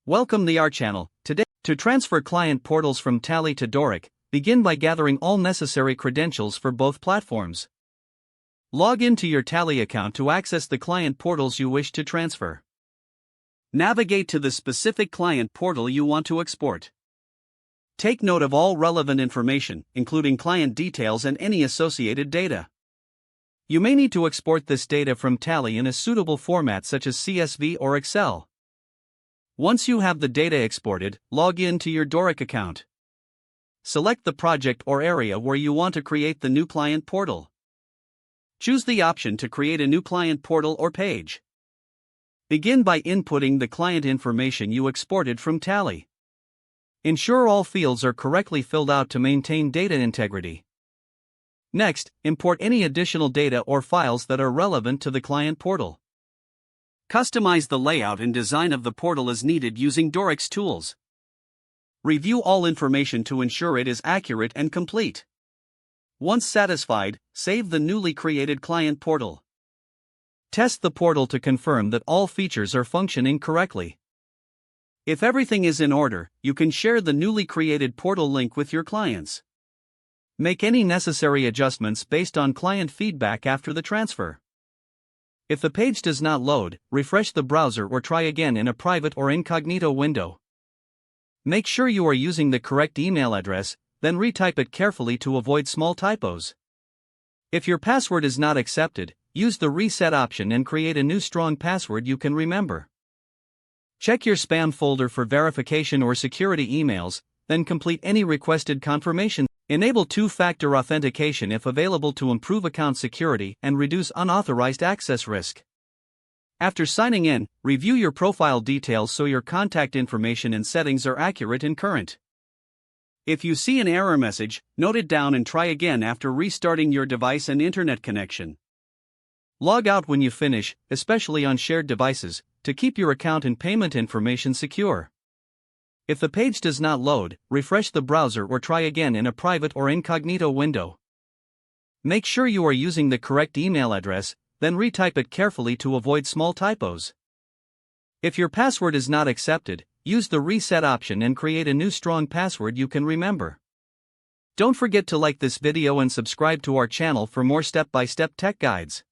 Welcome to our channel. Today, to transfer client portals from Tally to Dorik, begin by gathering all necessary credentials for both platforms. Log into your Tally account to access the client portals you wish to transfer. Navigate to the specific client portal you want to export. Take note of all relevant information, including client details and any associated data. You may need to export this data from Tally in a suitable format such as CSV or Excel. Once you have the data exported, log in to your Dorik account. Select the project or area where you want to create the new client portal. Choose the option to create a new client portal or page. Begin by inputting the client information you exported from Tally. Ensure all fields are correctly filled out to maintain data integrity. Next, import any additional data or files that are relevant to the client portal. Customize the layout and design of the portal as needed using Dorik's tools. Review all information to ensure it is accurate and complete. Once satisfied, save the newly created client portal. Test the portal to confirm that all features are functioning correctly. If everything is in order, you can share the newly created portal link with your clients. Make any necessary adjustments based on client feedback after the transfer. If the page does not load, refresh the browser or try again in a private or incognito window. Make sure you are using the correct email address, then retype it carefully to avoid small typos. If your password is not accepted, use the reset option and create a new strong password you can remember. Check your spam folder for verification or security emails, then complete any requested confirmation. Enable two-factor authentication if available to improve account security and reduce unauthorized access risk. After signing in, review your profile details so your contact information and settings are accurate and current. If you see an error message, note it down and try again after restarting your device and internet connection. Log out when you finish, especially on shared devices, to keep your account and payment information secure. If the page does not load, refresh the browser or try again in a private or incognito window. Make sure you are using the correct email address, then retype it carefully to avoid small typos. If your password is not accepted, use the reset option and create a new strong password you can remember. Don't forget to like this video and subscribe to our channel for more step-by-step tech guides.